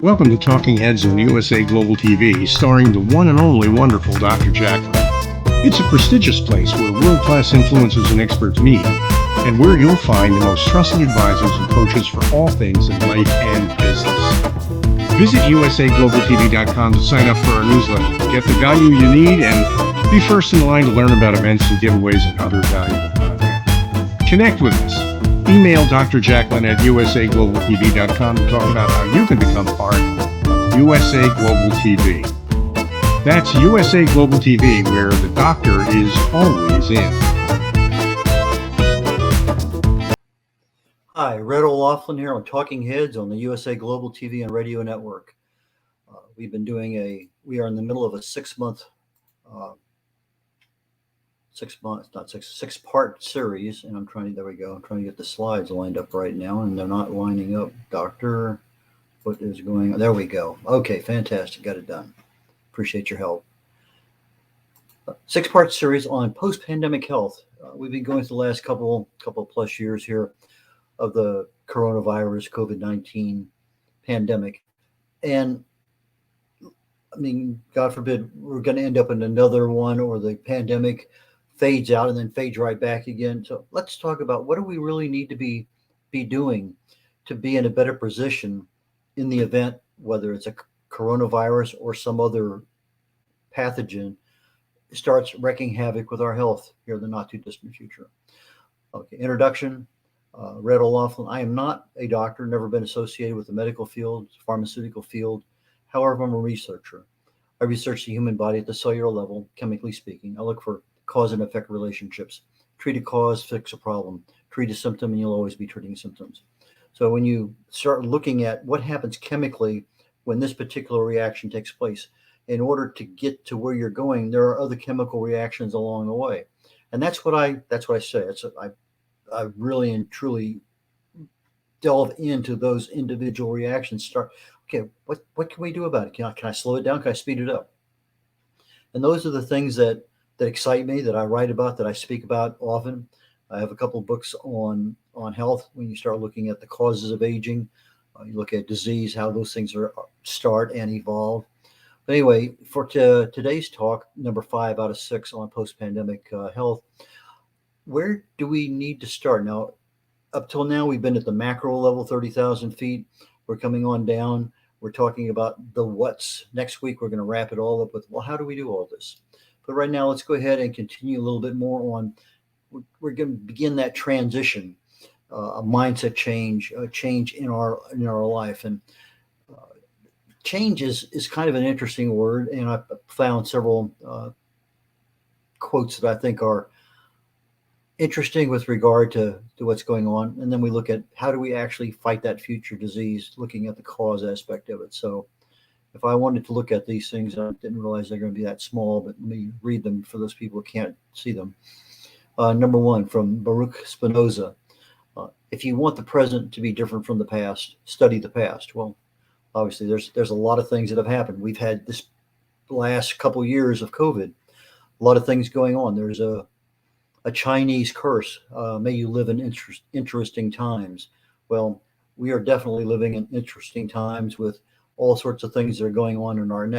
Welcome to Talking Heads on USA Global TV, starring the one and only wonderful Dr. Jacqueline. It's a prestigious place where world-class influencers and experts meet, and where you'll find the most trusted advisors and coaches for all things in life and business. Visit usaglobaltv.com to sign up for our newsletter, get the value you need, and be first in line to learn about events and giveaways and other valuable content. Connect with us. Email Dr. Jacqueline at usaglobaltv.com to talk about how you can become part of USA Global TV. That's USA Global TV, where the doctor is always in. Hi, red.olaughlin here on Talking Heads on the USA Global TV and Radio Network. We are in the middle of a six-part series, and I'm trying to get the slides lined up right now, and they're not lining up. Doctor, what is going on? There we go. Okay, fantastic. Got it done. Appreciate your help. Six-part series on post-pandemic health. We've been going through the last couple plus years here of the coronavirus, COVID-19 pandemic. And I mean, God forbid, we're going to end up in another one, or the pandemic fades out and then fades right back again. So let's talk about what do we really need to be doing to be in a better position in the event, whether it's a coronavirus or some other pathogen starts wreaking havoc with our health here in the not too distant future. Okay, introduction. red.olaughlin. I am not a doctor, never been associated with the medical field, pharmaceutical field. However, I'm a researcher. I research the human body at the cellular level, chemically speaking. I look for cause and effect relationships. Treat a cause, fix a problem. Treat a symptom, and you'll always be treating symptoms. So when you start looking at what happens chemically when this particular reaction takes place, in order to get to where you're going, there are other chemical reactions along the way. And that's what I say. I really and truly delve into those individual reactions. Okay, what can we do about it? Can I slow it down? Can I speed it up? And those are the things that excite me, that I write about, that I speak about often. I have a couple of books on health. When you start looking at the causes of aging, you look at disease, how those things start and evolve. But anyway, for today's talk, number 5 out of 6 on post-pandemic health, where do we need to start? Now, up till now, we've been at the macro level, 30,000 feet. We're coming on down. We're talking about the what's. Next week, we're going to wrap it all up with, well, how do we do all this? But right now, let's go ahead and continue a little bit more on, we're going to begin that transition, a mindset change, a change in our life. And change is kind of an interesting word. And I found several quotes that I think are interesting with regard to what's going on. And then we look at how do we actually fight that future disease, looking at the cause aspect of it. So if I wanted to look at these things, I didn't realize they're going to be that small, but let me read them for those people who can't see them. Number 1, from Baruch Spinoza. If you want the present to be different from the past, study the past. Well, obviously, there's a lot of things that have happened. We've had this last couple years of COVID, a lot of things going on. There's a Chinese curse. May you live in interesting times. Well, we are definitely living in interesting times with all sorts of things that are going on in our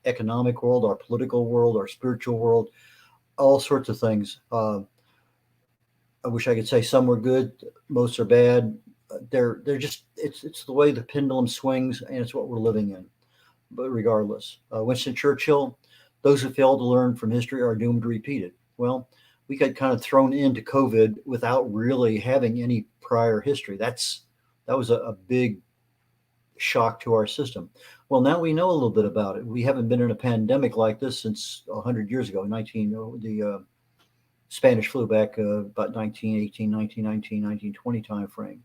economic world, our political world, our spiritual world, all sorts of things. I wish I could say some were good, most are bad. They're just, it's the way the pendulum swings, and it's what we're living in. But regardless, Winston Churchill, those who fail to learn from history are doomed to repeat it. Well, we got kind of thrown into COVID without really having any prior history. That was a big shock to our system. Well, now we know a little bit about it. We haven't been in a pandemic like this since 100 years ago, the Spanish flu back about 1918, 1919, 1920 time frame.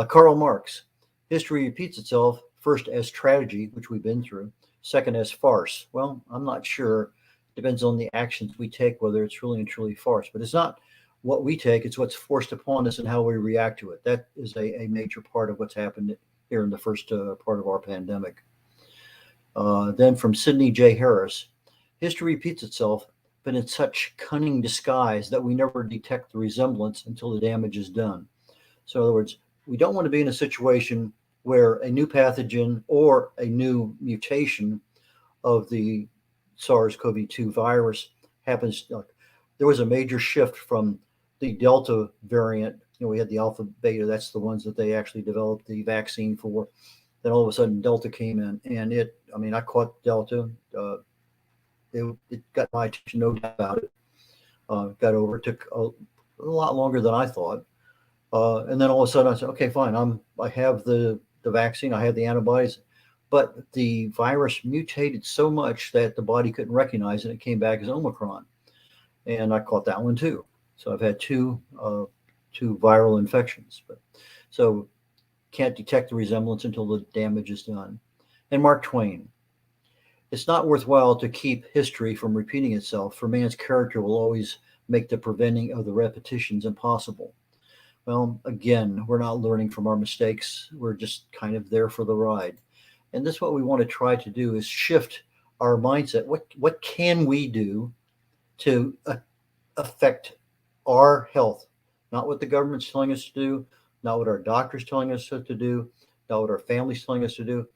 Karl Marx, history repeats itself, first as tragedy, which we've been through, second as farce. Well, I'm not sure. Depends on the actions we take, whether it's really and truly farce. But it's not what we take, it's what's forced upon us and how we react to it. That is a major part of what's happened here in the first part of our pandemic. Then from Sidney J. Harris, history repeats itself, but in such cunning disguise that we never detect the resemblance until the damage is done. So in other words, we don't want to be in a situation where a new pathogen or a new mutation of the SARS-CoV-2 virus happens. There was a major shift from the Delta variant. We had the Alpha, Beta. That's the ones that they actually developed the vaccine for. Then all of a sudden, Delta came in, and I caught Delta. It got my attention, no doubt about it. Got over it. Took a lot longer than I thought. And then all of a sudden, I said, okay, fine. I have the vaccine. I have the antibodies. But the virus mutated so much that the body couldn't recognize it. It came back as Omicron. And I caught that one too. So I've had two viral infections. So can't detect the resemblance until the damage is done. And Mark Twain, it's not worthwhile to keep history from repeating itself, for man's character will always make the preventing of the repetitions impossible. Well, again, we're not learning from our mistakes. We're just kind of there for the ride. And this is what we want to try to do, is shift our mindset. What can we do to affect our health? Not what the government's telling us to do, not what our doctor's telling us to do, not what our family's telling us to do.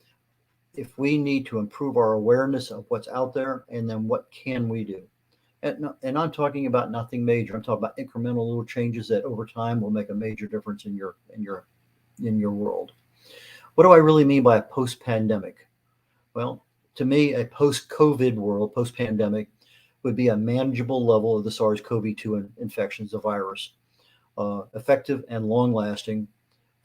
If we need to improve our awareness of what's out there, and then what can we do? And I'm talking about nothing major. I'm talking about incremental little changes that over time will make a major difference in your world. What do I really mean by a post-pandemic? Well, to me, a post-COVID world, post-pandemic, would be a manageable level of the SARS-CoV-2 infections, the virus, effective and long-lasting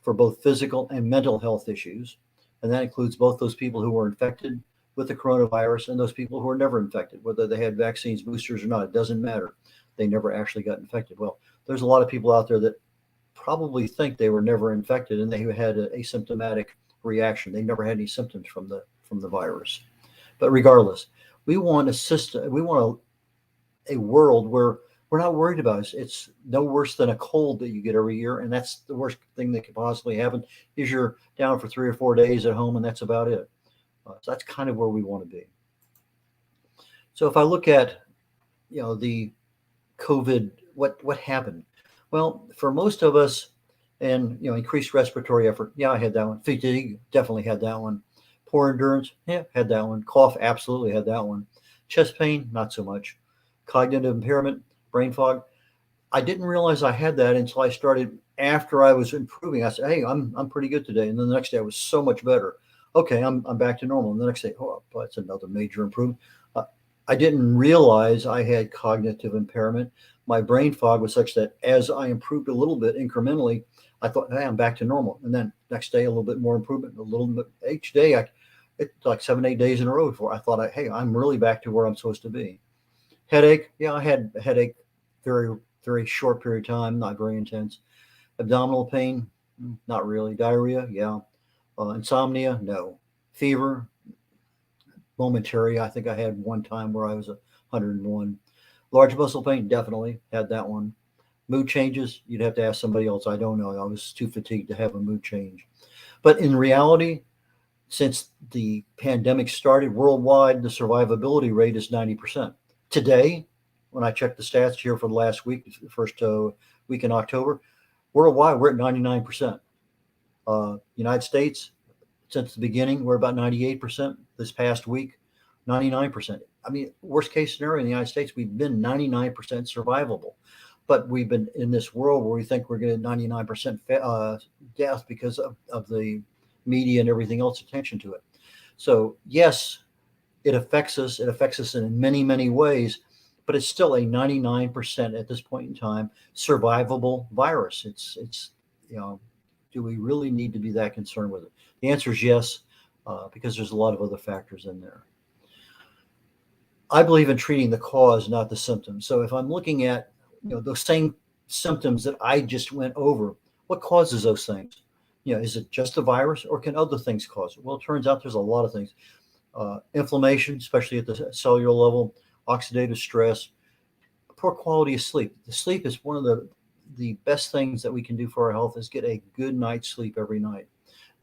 for both physical and mental health issues. And that includes both those people who were infected with the coronavirus and those people who were never infected, whether they had vaccines, boosters or not. It doesn't matter. They never actually got infected. Well, there's a lot of people out there that probably think they were never infected and they had an asymptomatic reaction. They never had any symptoms from the virus. But regardless, we want a system. We want a world where we're not worried about it. It's no worse than a cold that you get every year, and that's the worst thing that could possibly happen. Is you're down for 3 or 4 days at home, and that's about it. So that's kind of where we want to be. So if I look at, the COVID, what happened? Well, for most of us, and increased respiratory effort, yeah, I had that one. Fatigue, definitely had that one. Poor endurance, yeah, had that one. Cough, absolutely had that one. Chest pain, not so much. Cognitive impairment, brain fog. I didn't realize I had that until I started after I was improving. I said, hey, I'm pretty good today. And then the next day I was so much better. Okay, I'm back to normal. And the next day, oh, that's another major improvement. I didn't realize I had cognitive impairment. My brain fog was such that as I improved a little bit incrementally, I thought, hey, I'm back to normal. And then next day, a little bit more improvement, a little bit each day. It's like 7, 8 days in a row before I thought, hey, I'm really back to where I'm supposed to be. Headache, yeah, I had a headache, very, very short period of time, not very intense. Abdominal pain, not really. Diarrhea, yeah. Insomnia, no. Fever, momentary. I think I had one time where I was 101. Large muscle pain, definitely had that one. Mood changes, you'd have to ask somebody else. I don't know. I was too fatigued to have a mood change. But in reality, since the pandemic started worldwide, the survivability rate is 90%. Today, when I checked the stats here for the last week, the first week in October, worldwide, we're at 99%. United States, since the beginning, we're about 98%. This past week, 99%. I mean, worst case scenario in the United States, we've been 99% survivable. But we've been in this world where we think we're going to 99% death because of the media and everything else attention to it. So yes, it affects us. It affects us in many, many ways, but it's still a 99% at this point in time survivable virus. It's do we really need to be that concerned with it? The answer is yes, because there's a lot of other factors in there. I believe in treating the cause, not the symptoms. So if I'm looking at those same symptoms that I just went over, what causes those things? Is it just the virus, or can other things cause it? Well, it turns out there's a lot of things. Inflammation, especially at the cellular level, oxidative stress, poor quality of sleep. The sleep is one of the best things that we can do for our health, is get a good night's sleep every night.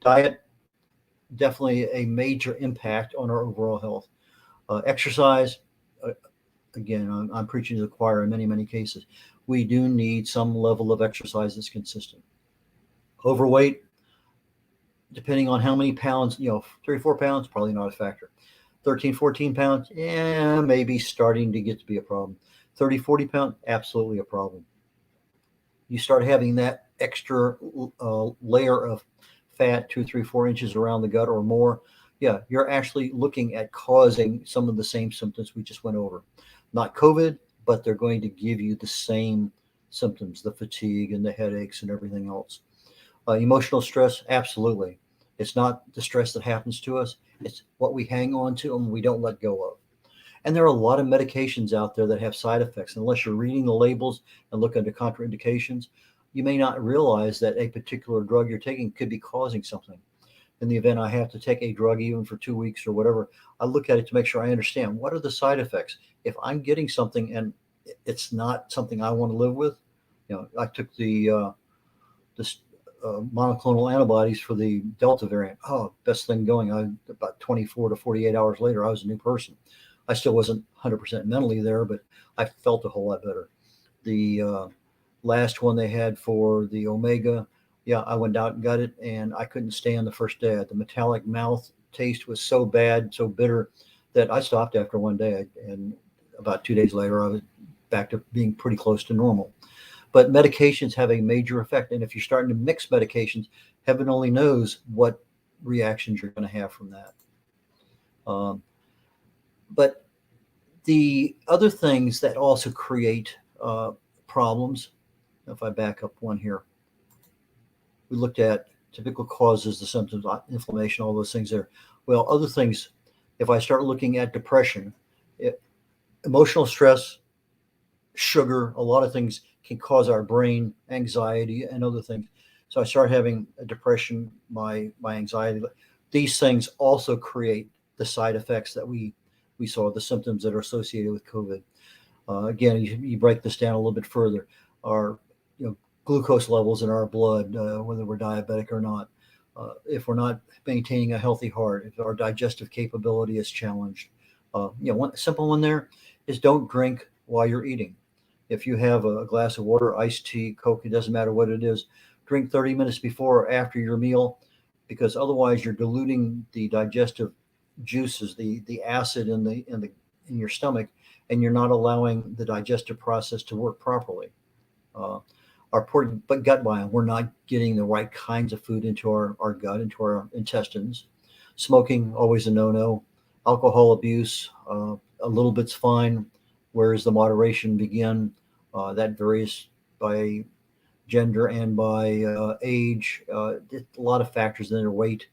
Diet, definitely a major impact on our overall health. Exercise, again, I'm preaching to the choir in many, many cases. We do need some level of exercise that's consistent. Overweight, depending on how many pounds, 3 or 4 pounds, probably not a factor. 13, 14 pounds, yeah, maybe starting to get to be a problem. 30, 40 pounds, absolutely a problem. You start having that extra layer of fat, 2, 3, 4 inches around the gut or more, yeah, you're actually looking at causing some of the same symptoms we just went over. Not COVID, but they're going to give you the same symptoms, the fatigue and the headaches and everything else. Emotional stress, absolutely. It's not the stress that happens to us, it's what we hang on to and we don't let go of. And there are a lot of medications out there that have side effects. Unless you're reading the labels and look into contraindications, you may not realize that a particular drug you're taking could be causing something. In the event I have to take a drug even for 2 weeks or whatever, I look at it to make sure I understand what are the side effects. If I'm getting something and it's not something I want to live with, I took this monoclonal antibodies for the Delta variant. Oh, best thing going. About 24 to 48 hours later, I was a new person. I still wasn't 100% mentally there, but I felt a whole lot better. The last one they had for the Omega, yeah, I went out and got it, and I couldn't stand the first day. The metallic mouth taste was so bad, so bitter, that I stopped after one day. And about 2 days later, I was back to being pretty close to normal. But medications have a major effect. And if you're starting to mix medications, heaven only knows what reactions you're going to have from that. Um, but the other things that also create problems, if I back up one here, we looked at typical causes, the symptoms, inflammation, all those things there. Well, other things, if I start looking at depression, emotional stress, sugar, a lot of things can cause our brain anxiety and other things. So I start having a depression, my anxiety. These things also create the side effects that we saw, the symptoms that are associated with COVID. Again, you break this down a little bit further. Our glucose levels in our blood, whether we're diabetic or not, if we're not maintaining a healthy heart, if our digestive capability is challenged. One simple one there is don't drink while you're eating. If you have a glass of water, iced tea, Coke, it doesn't matter what it is, drink 30 minutes before or after your meal, because otherwise you're diluting the digestive juices, the acid in your stomach, and you're not allowing the digestive process to work properly. Uh, our poor gut biome, we're not getting the right kinds of food into our gut, into our intestines. Smoking, always a no-no. Alcohol abuse, a little bit's fine. Where does the moderation begin? That varies by gender and by age. A lot of factors in their weight.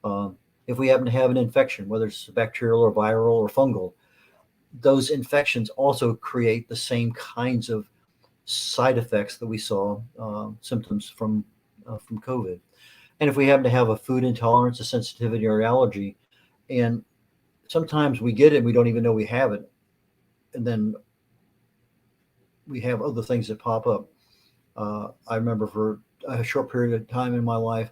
If we happen to have an infection, whether it's bacterial or viral or fungal, those infections also create the same kinds of side effects that we saw, symptoms from COVID. And if we happen to have a food intolerance, a sensitivity, or allergy, and sometimes we get it, we don't even know we have it, and then we have other things that pop up. I remember for a short period of time in my life,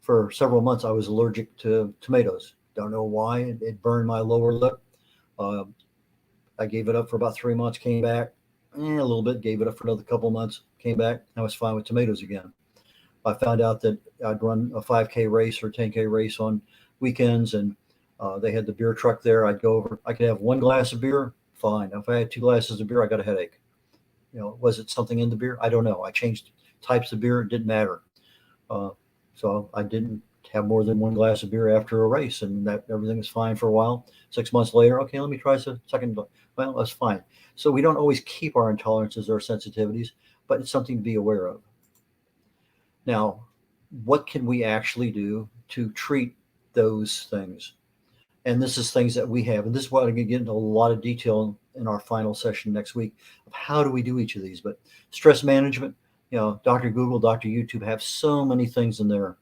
for several months, I was allergic to tomatoes. Don't know why. It burned my lower lip. Uh, I gave it up for about 3 months, came back, a little bit, gave it up for another couple of months, came back. I was fine with tomatoes again. I found out that I'd run a 5K race or 10K race on weekends, and they had the beer truck there. I'd go over. I could have one glass of beer, fine. If I had 2 glasses of beer, I got a headache. Was it something in the beer? I don't know. I changed types of beer. It didn't matter. Uh, so I didn't have more than one glass of beer after a race, and that everything was fine for a while. 6 months later, okay, let me try a second. Well, that's fine. So we don't always keep our intolerances or sensitivities, but it's something to be aware of. Now, what can we actually do to treat those things? And this is things that we have, and this is what I'm going to get into a lot of detail in our final session next week of how do we do each of these. But stress management, Dr. Google, Dr. YouTube have so many things in there.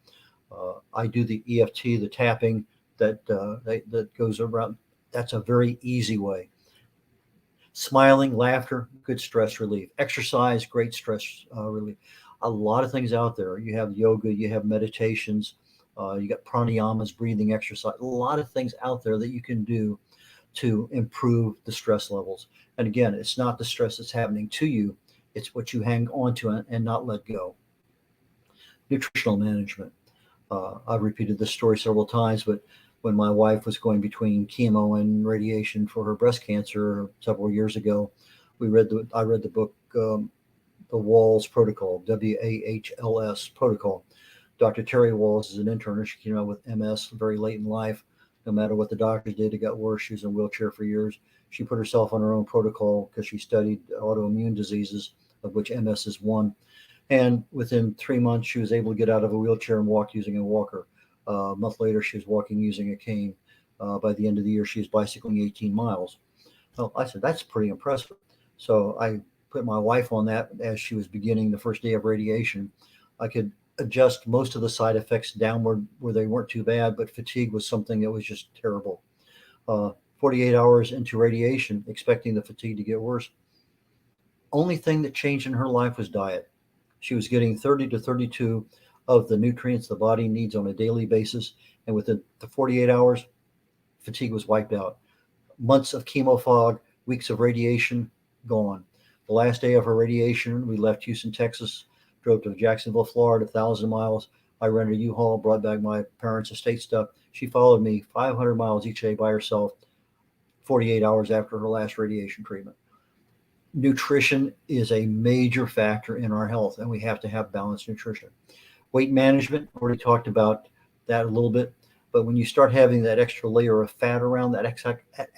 I do the EFT, the tapping that goes around. That's a very easy way. Smiling, laughter, good stress relief. Exercise, great stress relief. A lot of things out there. You have yoga, you have meditations, you got pranayamas, breathing exercise. A lot of things out there that you can do to improve the stress levels. And again, it's not the stress that's happening to you, it's what you hang on to and not let go. Nutritional management. I've repeated this story several times, but when my wife was going between chemo and radiation for her breast cancer several years ago, I read the book, The Walls Protocol, WAHLS Protocol. Dr. Terry Walls is an internist. She came out with MS very late in life. No matter what the doctors did, it got worse. She was in a wheelchair for years. She put herself on her own protocol because she studied autoimmune diseases, of which MS is one. And within 3 months, she was able to get out of a wheelchair and walk using a walker. A month later, she was walking using a cane. By the end of the year, she was bicycling 18 miles. Well, I said, that's pretty impressive. So I put my wife on that as she was beginning the first day of radiation. I could adjust most of the side effects downward where they weren't too bad, but fatigue was something that was just terrible. 48 hours into radiation, expecting the fatigue to get worse. Only thing that changed in her life was diet. She was getting 30 to 32 of the nutrients the body needs on a daily basis. And within the 48 hours, fatigue was wiped out. Months of chemo fog, weeks of radiation, gone. The last day of her radiation, we left Houston, Texas, drove to Jacksonville, Florida, 1,000 miles. I rented a U-Haul, brought back my parents' estate stuff. She followed me 500 miles each day by herself, 48 hours after her last radiation treatment. Nutrition is a major factor in our health, and we have to have balanced nutrition. Weight management, already talked about that a little bit, but when you start having that extra layer of fat around, that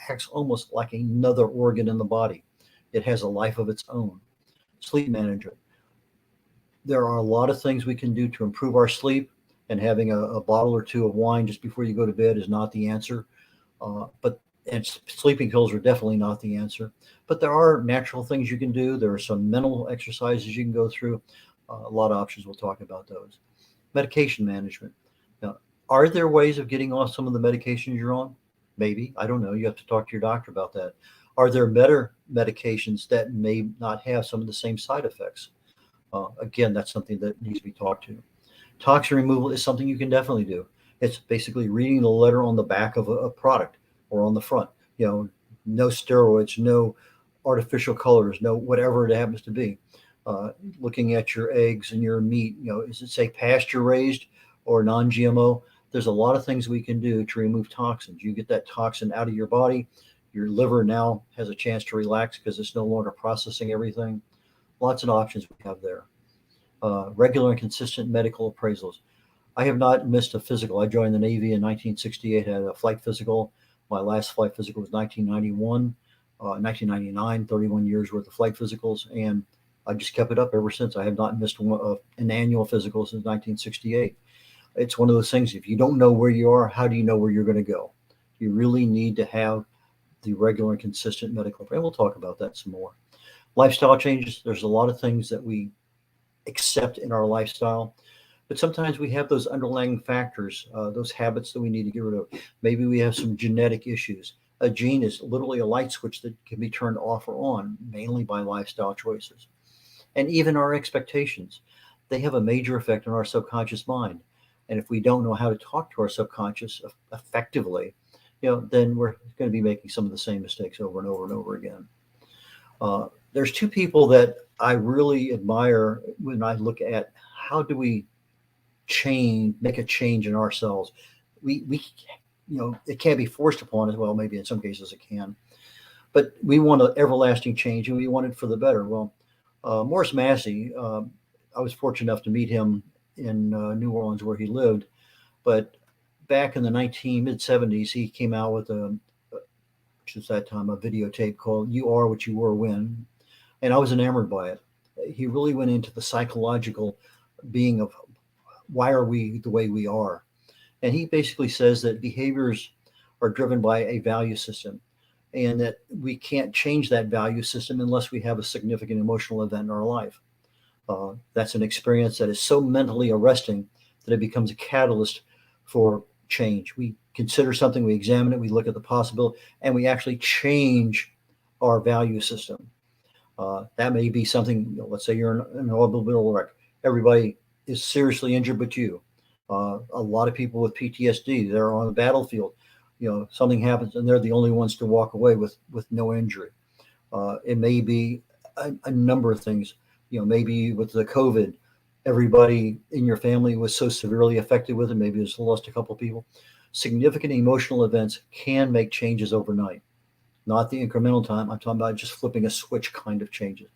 acts almost like another organ in the body. It has a life of its own. Sleep management. There are a lot of things we can do to improve our sleep, and having a bottle or two of wine just before you go to bed is not the answer. But and sleeping pills are definitely not the answer. But there are natural things you can do. There are some mental exercises you can go through. A lot of options. We'll talk about those. Medication management. Now, are there ways of getting off some of the medications you're on? Maybe. I don't know. You have to talk to your doctor about that. Are there better medications that may not have some of the same side effects? Again, that's something that needs to be talked to. Toxin removal is something you can definitely do. It's basically reading the letter on the back of a product or on the front. No steroids, no artificial colors, no whatever it happens to be. Looking at your eggs and your meat, does it say pasture raised or non-GMO? There's a lot of things we can do to remove toxins. You get that toxin out of your body. Your liver now has a chance to relax because it's no longer processing everything. Lots of options we have there. Regular and consistent medical appraisals. I have not missed a physical. I joined the Navy in 1968, had a flight physical. My last flight physical was 1991, 1999, 31 years worth of flight physicals. And I just kept it up ever since. I have not missed an annual physical since 1968. It's one of those things, if you don't know where you are, how do you know where you're going to go? You really need to have the regular and consistent medical. And we'll talk about that some more. Lifestyle changes. There's a lot of things that we accept in our lifestyle, but sometimes we have those underlying factors, those habits that we need to get rid of. Maybe we have some genetic issues. A gene is literally a light switch that can be turned off or on, mainly by lifestyle choices. And even our expectations, they have a major effect on our subconscious mind. And if we don't know how to talk to our subconscious effectively, then we're going to be making some of the same mistakes over and over and over again. There's two people that I really admire when I look at how do we make a change in ourselves. We it can't be forced upon us. Well, maybe in some cases it can, but we want an everlasting change and we want it for the better. Well, Morris Massey, I was fortunate enough to meet him in New Orleans where he lived, but back in the mid-70s, he came out with which was that time, a videotape called "You Are What You Were When," and I was enamored by it. He really went into the psychological being of why are we the way we are, and he basically says that behaviors are driven by a value system, and that we can't change that value system unless we have a significant emotional event in our life. That's an experience that is so mentally arresting that it becomes a catalyst for change. We consider something, we examine it, we look at the possibility, and we actually change our value system. That may be something, let's say you're in an automobile wreck. Everybody is seriously injured but you. A lot of people with PTSD, they're on the battlefield. Something happens and they're the only ones to walk away with no injury. It may be a number of things. Maybe with the COVID, everybody in your family was so severely affected with it, maybe it's lost a couple of people. Significant emotional events can make changes overnight, not the incremental time. I'm talking about just flipping a switch kind of changes.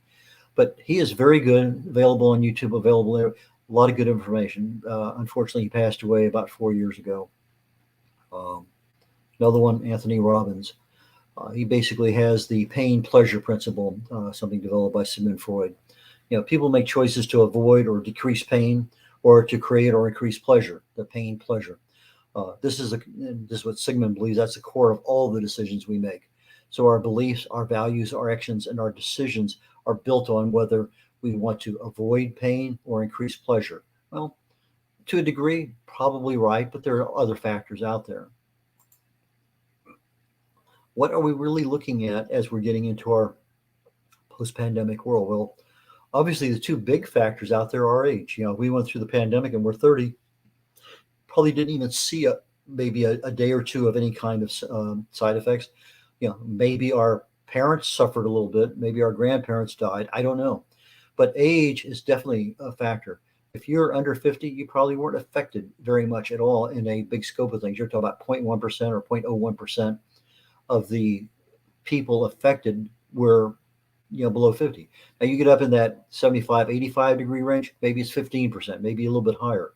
But he is very good, available on YouTube, available there. A lot of good information. Unfortunately, he passed away about 4 years ago. Um, Another one, Anthony Robbins. He basically has the pain pleasure principle, something developed by Sigmund Freud. People make choices to avoid or decrease pain, or to create or increase pleasure. The pain pleasure. This is what Sigmund believes. That's the core of all the decisions we make. So our beliefs, our values, our actions, and our decisions are built on whether we want to avoid pain or increase pleasure. Well, to a degree, probably right, but there are other factors out there. What are we really looking at as we're getting into our post-pandemic world? Well, obviously the two big factors out there are age. We went through the pandemic and we're 30, probably didn't even see maybe a day or two of any kind of side effects. Maybe our parents suffered a little bit, maybe our grandparents died. I don't know, but age is definitely a factor. If you're under 50, you probably weren't affected very much at all in a big scope of things. You're talking about 0.1% or 0.01% of the people affected were below 50. Now you get up in that 75, 85 degree range, maybe it's 15%, maybe a little bit higher.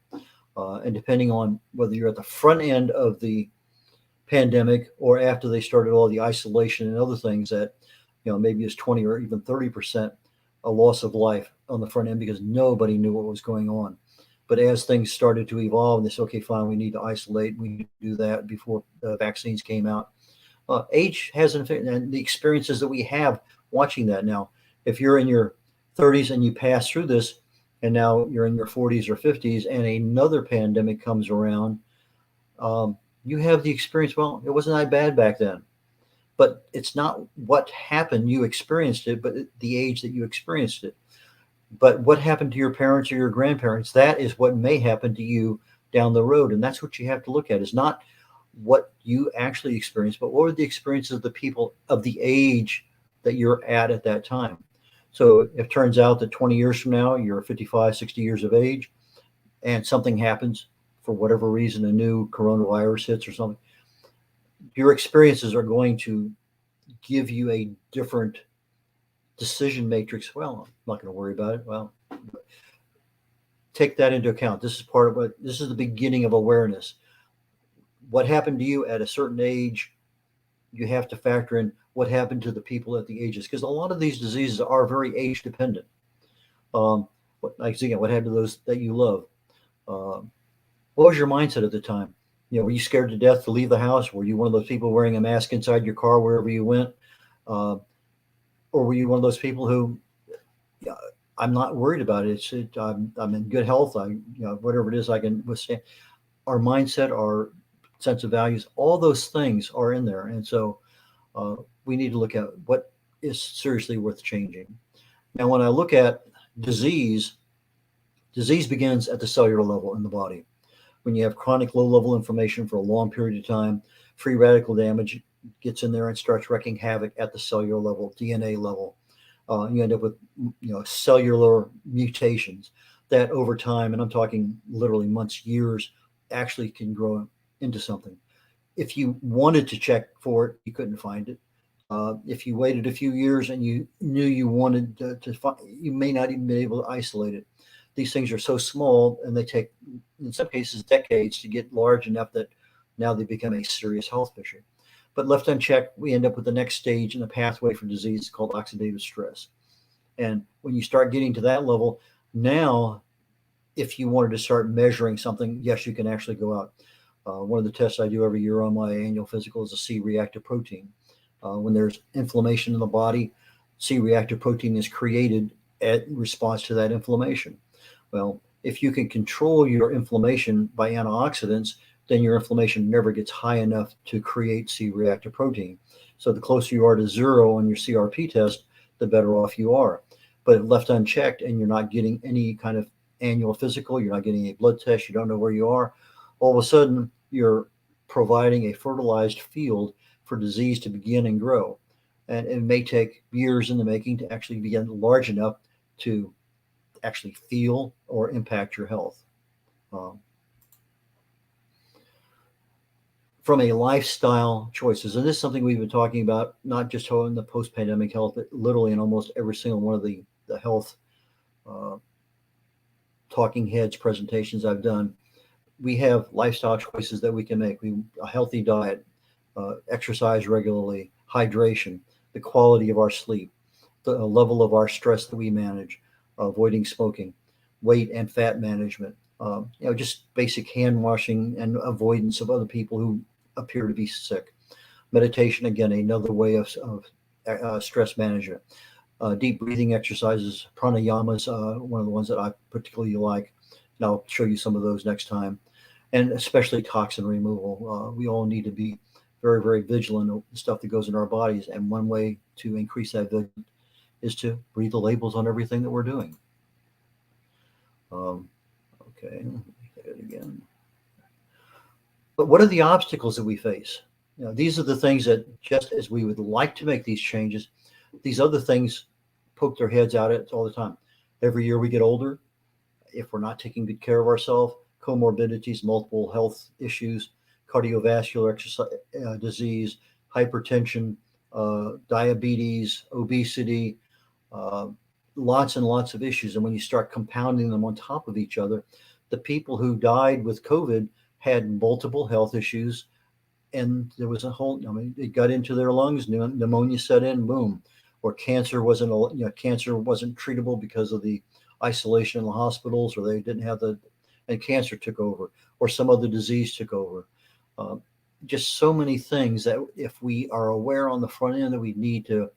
And depending on whether you're at the front end of the pandemic or after they started all the isolation and other things, that maybe it's 20 or even 30% a loss of life on the front end because nobody knew what was going on. But as things started to evolve, and they said, okay, fine, we need to isolate, we need to do that before the vaccines came out. Age has an effect, and the experiences that we have watching that now. If you're in your 30s and you pass through this, and now you're in your 40s or 50s, and another pandemic comes around, you have the experience. Well, it wasn't that bad back then, but it's not what happened. You experienced it, but the age that you experienced it. But what happened to your parents or your grandparents? That is what may happen to you down the road, and that's what you have to look at. Is not what you actually experienced, but what were the experiences of the people of the age that you're at that time. So if it turns out that 20 years from now, you're 55, 60 years of age, and something happens for whatever reason, a new coronavirus hits or something, your experiences are going to give you a different decision matrix. Well, I'm not going to worry about it. Well, take that into account. This is the beginning of awareness. What happened to you at a certain age, you have to factor in what happened to the people at the ages, because a lot of these diseases are very age dependent. What happened to those that you love? What was your mindset at the time? Were you scared to death to leave the house? Were you one of those people wearing a mask inside your car wherever you went? Or were you one of those people who, I'm not worried about it. I'm in good health. Whatever it is, I can withstand. Our mindset, our sense of values, all those things are in there. And so we need to look at what is seriously worth changing. Now, when I look at disease begins at the cellular level in the body. When you have chronic low-level inflammation for a long period of time, free radical damage gets in there and starts wreaking havoc at the cellular level, DNA level. You end up with cellular mutations that over time, and I'm talking literally months, years, actually can grow into something. If you wanted to check for it, you couldn't find it. If you waited a few years and you knew you wanted to find, you may not even be able to isolate it. These things are so small, and they take, in some cases, decades to get large enough that now they become a serious health issue. But left unchecked, we end up with the next stage in the pathway for disease called oxidative stress. And when you start getting to that level, now, if you wanted to start measuring something, yes, you can actually go out. One of the tests I do every year on my annual physical is a C-reactive protein. When there's inflammation in the body, C-reactive protein is created in response to that inflammation. Well, if you can control your inflammation by antioxidants, then your inflammation never gets high enough to create C-reactive protein. So the closer you are to zero on your CRP test, the better off you are. But if left unchecked and you're not getting any kind of annual physical, you're not getting a blood test, you don't know where you are, all of a sudden you're providing a fertilized field for disease to begin and grow. And it may take years in the making to actually begin large enough to actually feel or impact your health. Um, from a lifestyle choices, and this is something we've been talking about, not just in the post-pandemic health, but literally in almost every single one of the health uh, talking heads presentations I've done. We have lifestyle choices that we can make. A healthy diet, exercise regularly, hydration, the quality of our sleep, the level of our stress that we manage, avoiding smoking, weight and fat management, just basic hand washing and avoidance of other people who appear to be sick. Meditation, again, another way of stress management. Deep breathing exercises, pranayamas, one of the ones that I particularly like. And I'll show you some of those next time. And especially toxin removal. We all need to be very, very vigilant of the stuff that goes in our bodies. And one way to increase that vigilance is to read the labels on everything that we're doing. Okay, let me hit it again. But what are the obstacles that we face? These are the things that, just as we would like to make these changes, these other things poke their heads out at us all the time. Every year we get older. If we're not taking good care of ourselves, comorbidities, multiple health issues, cardiovascular disease, hypertension, diabetes, obesity, uh, lots and lots of issues. And when you start compounding them on top of each other, the people who died with COVID had multiple health issues, and there was it got into their lungs, pneumonia set in, boom. Or cancer wasn't treatable because of the isolation in the hospitals, or they didn't have and cancer took over, or some other disease took over. Uh, just so many things that if we are aware on the front end that we need to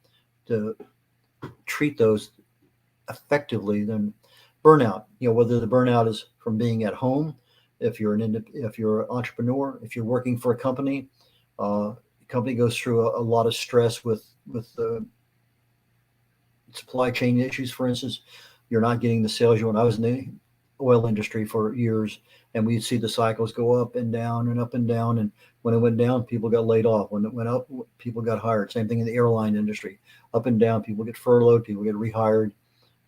treat those effectively, then burnout, whether the burnout is from being at home, if you're an entrepreneur, if you're working for a company, the company goes through a lot of stress with supply chain issues, for instance. You're not getting the sales you want. I was in the oil industry for years, and we'd see the cycles go up and down and up and down. And when it went down, people got laid off. When it went up, people got hired. Same thing in the airline industry. Up and down, people get furloughed, people get rehired.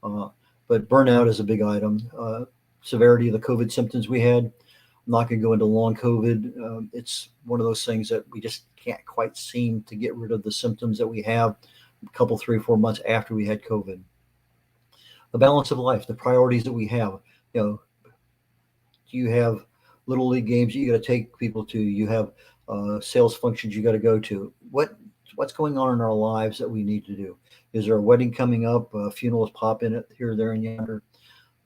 But burnout is a big item. Severity of the COVID symptoms we had. I'm not going to go into long COVID. It's one of those things that we just can't quite seem to get rid of the symptoms that we have a couple, 3 or 4 months after we had COVID. The balance of life, the priorities that we have. Do you have little league games that you got to take people to? You have sales functions you got to go to. What's going on in our lives that we need to do? Is there a wedding coming up? Funerals pop in here, there, and yonder.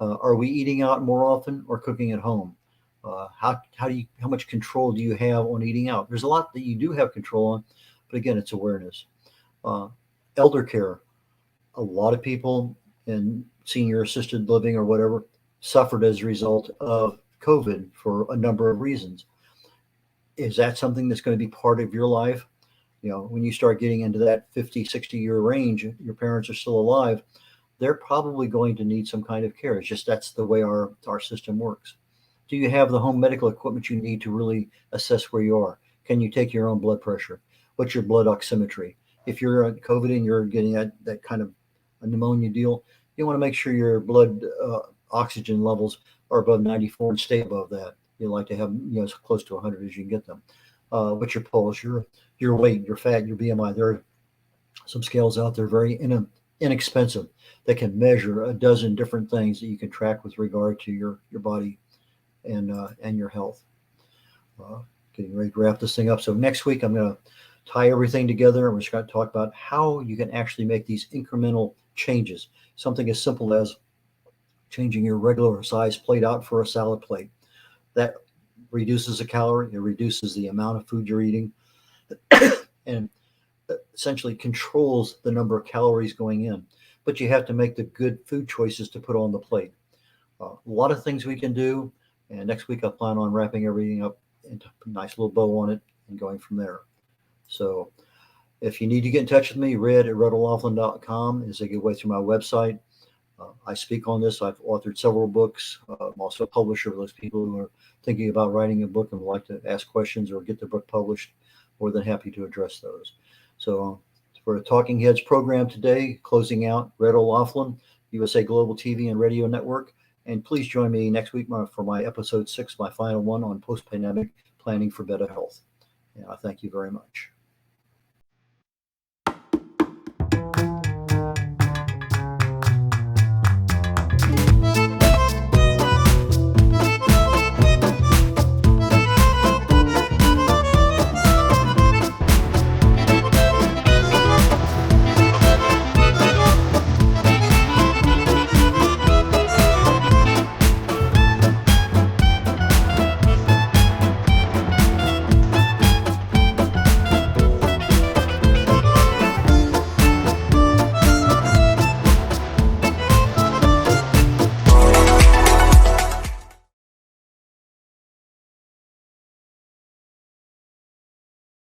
Are we eating out more often or cooking at home? How much control do you have on eating out? There's a lot that you do have control on, but again, it's awareness. Elder care. A lot of people in senior assisted living or whatever suffered as a result of COVID for a number of reasons. Is that something that's going to be part of your life? When you start getting into that 50, 60-year range, your parents are still alive, they're probably going to need some kind of care. It's just that's the way our system works. Do you have the home medical equipment you need to really assess where you are? Can you take your own blood pressure? What's your blood oximetry? If you're on COVID and you're getting that kind of a pneumonia deal, you want to make sure your blood oxygen levels are above 94 and stay above that. You like to have as close to 100 as you can get them. What's your pulse, your weight, your fat, your BMI? There are some scales out there very inexpensive that can measure a dozen different things that you can track with regard to your body and your health. Getting ready to wrap this thing up. So next week I'm going to tie everything together, and we're just going to talk about how you can actually make these incremental changes. Something as simple as changing your regular size plate out for a salad plate. That reduces the calorie, it reduces the amount of food you're eating, and essentially controls the number of calories going in. But you have to make the good food choices to put on the plate. A lot of things we can do, and next week I plan on wrapping everything up into a nice little bow on it and going from there. So if you need to get in touch with me, red.olaughlin.com is a good way through my website. I speak on this. I've authored several books. I'm also a publisher for those people who are thinking about writing a book and would like to ask questions or get their book published. More than happy to address those. So for a Talking Heads program today, closing out, Red O'Laughlin, USA Global TV and Radio Network. And please join me next week for my episode 6, my final one on post-pandemic planning for better health. And I thank you very much.